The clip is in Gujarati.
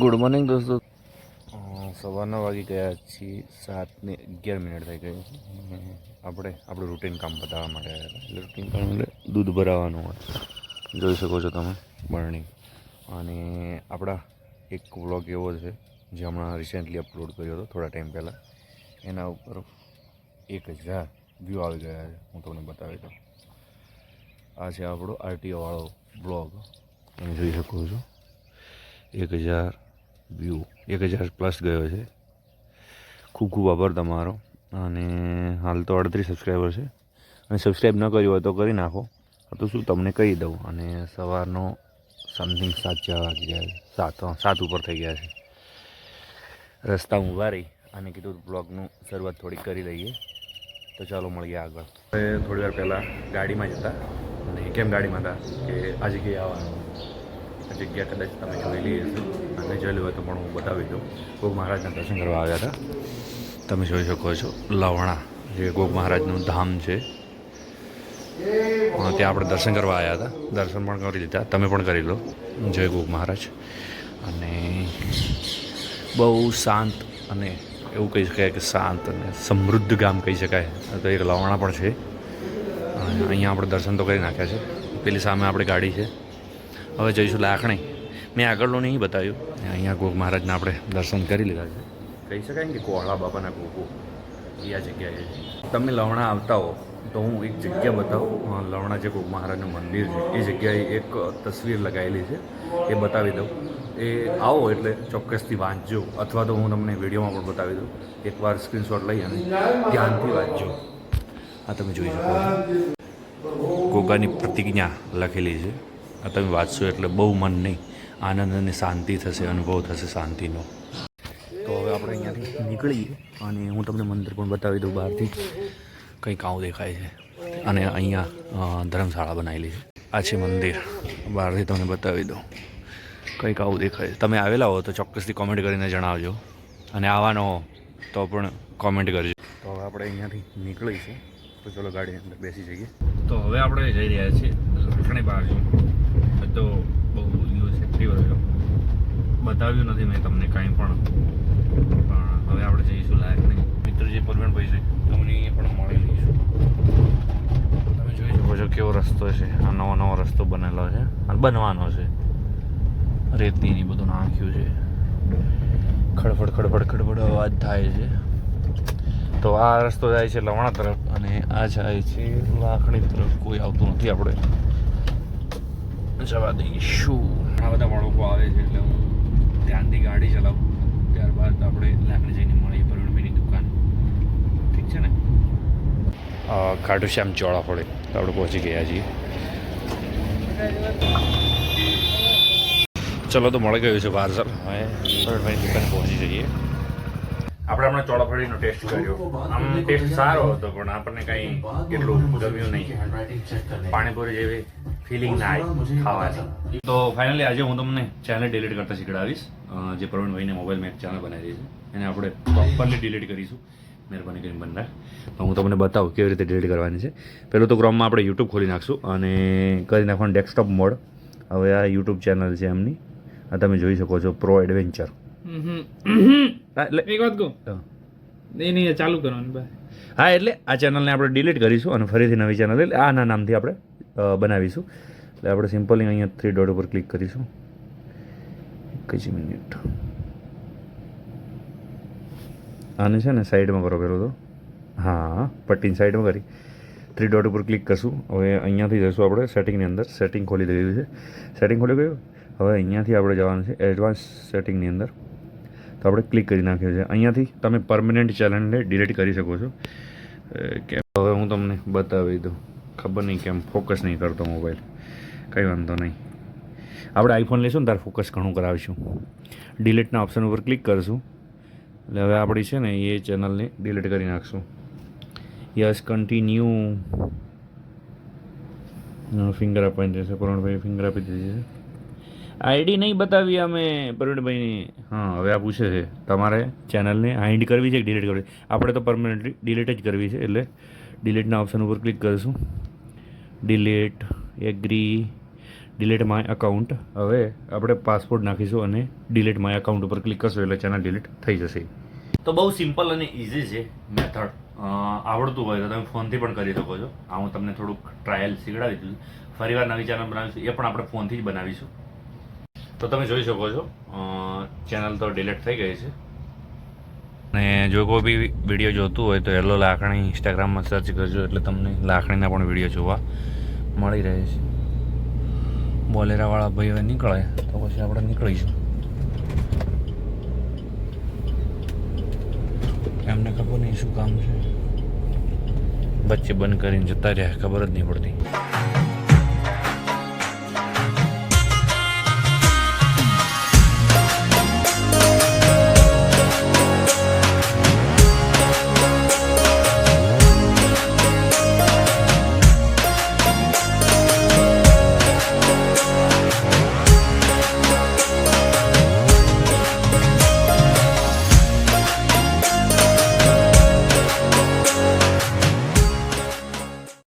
ગુડ મોર્નિંગ દોસ્તો. સવારના વાગી ગયા છીએ 7:11 થઈ ગઈ. આપણે આપણું રૂટીન કામ બતાવવા માટે આવ્યા હતા. એટલે રૂટીન કામ એટલે દૂધ ભરાવાનું હોય, જોઈ શકો છો તમે બરણી. અને આપણા એક વ્લોગ એવો છે જે હમણાં રિસેન્ટલી અપલોડ કર્યો હતો થોડા ટાઈમ પહેલાં. એના ઉપર 1000 વ્યૂ આવી ગયા છે. હું તમને બતાવી દઉં. આ છે આપણો આરટીઓવાળો બ્લોગ, તમે જોઈ શકો છો. 1000 વ્યૂ, 1000 પ્લસ ગયો છે. ખૂબ ખૂબ આભાર તમારો. અને હાલ તો 38 સબસ્ક્રાઈબર છે. અને સબસ્ક્રાઈબ ન કર્યું હોય તો કરી નાખો. તો શું તમને કહી દઉં. અને સવારનો સમથિંગ 7 વાગી ગયા છે, 7 ઉપર થઈ ગયા છે. રસ્તા ઊભા રહી અને કીધું બ્લોગનું શરૂઆત થોડીક કરી લઈએ. તો ચાલો મળીએ આગળ. હવે થોડી વાર પહેલાં ગાડીમાં જ હતા. અને કેમ ગાડીમાં હતા કે આ જગ્યાએ આવવાનું. આ જગ્યા કદાચ તમે જોયેલી હશે, અને જોયેલી હોય તો પણ હું બતાવી દઉં. ગોગ મહારાજના દર્શન કરવા આવ્યા હતા. તમે જોઈ શકો છો લવણા, જે ગોગ મહારાજનું ધામ છે. ત્યાં આપણે દર્શન કરવા આવ્યા હતા. દર્શન પણ કરી લીધા, તમે પણ કરી લો. જય ગોગ મહારાજ. અને બહુ શાંત અને એવું કહી શકાય કે શાંત અને સમૃદ્ધ ગામ કહી શકાય. તો એક લવણા પણ છે. અહીંયા આપણે દર્શન તો કરી નાખ્યા છે. પેલી સામે આપણી ગાડી છે. હવે જઈશું લાખણી. મેં આગળનું નહીં બતાવ્યું. અહીંયા ગોગ મહારાજના આપણે દર્શન કરી લીધા છે. કહી શકાય ને કે કોહળા બાપાના ગોગો એ આ જગ્યાએ છે. તમે લવણા આવતા હો તો હું એક જગ્યા બતાવું. લવણા જે ગોગ મહારાજનું મંદિર છે એ જગ્યાએ એક તસવીર લગાવેલી છે, એ બતાવી દઉં. એ આવો એટલે ચોક્કસથી વાંચજો, અથવા તો હું તમને વિડીયોમાં પણ બતાવી દઉં. એકવાર સ્ક્રીનશોટ લઈ અને ધ્યાનથી વાંચજો. આ તમે જોઈ શકો છો ગોગાની પ્રતિજ્ઞા લખેલી છે. આ તમે વાંચશો એટલે બહુ મન નહીં, આનંદ અને શાંતિ થશે, અનુભવ થશે શાંતિનો. તો હવે આપણે અહીંયાથી નીકળીએ અને હું તમને મંદિર પણ બતાવી દઉં બહારથી. કંઈક આવું દેખાય છે. અને અહીંયા ધર્મશાળા બનાવેલી છે. આ છે મંદિર, બહારથી તમને બતાવી દઉં. કંઈક આવું દેખાય છે. તમે આવેલા હો તો ચોક્કસથી કોમેન્ટ કરીને જણાવજો. અને આવવાનો હો તો પણ કોમેન્ટ કરજો. તો હવે આપણે અહીંયાથી નીકળીશું. તો ચલો ગાડી અંદર બેસી જઈએ. તો હવે આપણે જઈ રહ્યા છીએ લાખણી બાજુ. તો બહુ દિવસ એક્ટિવ રહ્યો, બતાવ્યું નથી મેં તમને કાંઈ પણ હવે આપણે જઈશું લાખણી. મિત્ર જે પરવીણભાઈ છે તમને પણ મળી લઈશું. તમે જોઈ શકો છો કેવો રસ્તો છે. આ નવો નવો રસ્તો બનેલો છે અને બનવાનો છે. રેતીની બધું નાખ્યું છે. ખડફડ ખડફડ ખડફડ અવાજ થાય છે. તો આ રસ્તો જાય છે લવણા તરફ અને આ જાય છે લાખણી તરફ. કોઈ આવતું નથી, આપણે જવા દઈશું. ઘણા બધા બાળકો આવે છે એટલે હું ધ્યાનથી ગાડી ચલાવું. ત્યારબાદ આપણે લાકડી જઈને મળીએ પરવીણભાઈની દુકાન. ઠીક છે ને? ખાટુ શ્યામ ચોળાફળે તો આપણે પહોંચી ગયા છીએ. ચલો તો મળી ગયું છે પાર્સલ. હવે પરવીણભાઈની દુકાને પહોંચી જઈએ. આપણે હમણાં ચોળાફળીનો ટેસ્ટ કર્યો. આમ ટેસ્ટ સારો હતો, પણ આપણને કંઈ કેટલું ગમ્યું નહીં. પાણીપુરી જેવી ફિલિંગ ના આવી ખાવાની. તો ફાઇનલી આજે હું તમને ચેનલ ડિલીટ કરતા શીખડાવીશ. જે પ્રવીણભાઈને મોબાઈલમાં એક ચેનલ બનાવી છે એને આપણે પ્રોપરલી ડિલીટ કરીશું. મહેરબાની કરીને બંધ. તો હું તમને બતાવું કેવી રીતે ડિલીટ કરવાની છે. પહેલું તો ક્રોમમાં આપણે યુટ્યુબ ખોલી નાખશું અને કરી નાખવાનું ડેસ્કટોપ મોડ. હવે આ યુટ્યુબ ચેનલ છે એમની. આ તમે જોઈ શકો છો, પ્રો એડવેન્ચર. એક વાત કહું, નહીં ચાલુ કરવાનું. હા, એટલે આ ચેનલને આપણે ડિલીટ કરીશું અને ફરીથી નવી ચેનલ એટલે આના નામથી આપણે બનાવીશું. એટલે આપણે સિમ્પલી અહીંયા 3 ડોટ ઉપર ક્લિક કરીશું. એક જ મિનિટ. આને છે ને સાઈડમાં કરો પેલો તો. હા, પટ્ટીની સાઈડમાં કરી 3 ડોટ ઉપર ક્લિક કરશું. હવે અહીંયાથી જઈશું આપણે સેટિંગની અંદર. સેટિંગ ખોલી દીધું છે. સેટિંગ ખોલી ગયું. હવે અહીંયાથી આપણે જવાનું છે એડવાન્સ સેટિંગની અંદર. તો આપણે ક્લિક કરી નાખ્યું છે. અહીંયાથી તમે પરમનન્ટ ચેનલને ડિલીટ કરી શકો છો. કેમ હવે હું તમને બતાવી દઉં. ખબર નહીં કેમ ફોકસ નહીં કરતો મોબાઈલ. કંઈ વાંધો નહીં. આપણે આઈફોન લઈશું ને ત્યારે ફોકસ ઘણું કરાવીશું. ડિલીટના ઓપ્શન ઉપર ક્લિક કરીશું. એટલે હવે આપણી છે ને એ ચેનલને ડિલીટ કરી નાખશું. Yes, continue. ફિંગર આપવાની રહેશે. પ્રવીણભાઈ ફિંગર આપી દીધી છે. આઈડી નહીં બતાવી અમે પ્રવીણભાઈની. હા, હવે આ પૂછે છે તમારે ચેનલને હાઇડ કરવી છે કે ડિલીટ કરવી. આપણે તો પરમનન્ટલી ડિલીટ જ કરવી છે. એટલે ડિલીટના ઓપ્શન ઉપર ક્લિક કરીશું. Delete, agree, delete my account. હવે આપણે પાસવર્ડ નાખીશું અને ડિલીટ માય અકાઉન્ટ ઉપર ક્લિક કરશું એટલે ચેનલ ડિલીટ થઈ જશે. તો બહુ સિમ્પલ અને ઇઝી છે મેથડ. આવડતું હોય તો તમે ફોનથી પણ કરી શકો છો. આ હું તમને થોડુંક ટ્રાયલ શીખડાવી દીધું. ફરીવાર નવી ચેનલ બનાવીશું, એ પણ આપણે ફોનથી જ બનાવીશું. તો તમે જોઈ શકો છો ચેનલ તો ડિલીટ થઈ ગઈ છે. અને જો કોઈ બી વિડીયો જોતું હોય તો હેલો લાખણી ઇન્સ્ટાગ્રામમાં સર્ચ કરજો એટલે તમને લાખણીના પણ વિડીયો જોવા મળી રહે છે. બોલેરાવાળા ભાઈ હવે નીકળે તો પછી આપણે નીકળીશું. એમને ખબર નહીં શું કામ છે, વચ્ચે બંધ કરીને જતા રહ્યા, ખબર જ નહીં પડતી.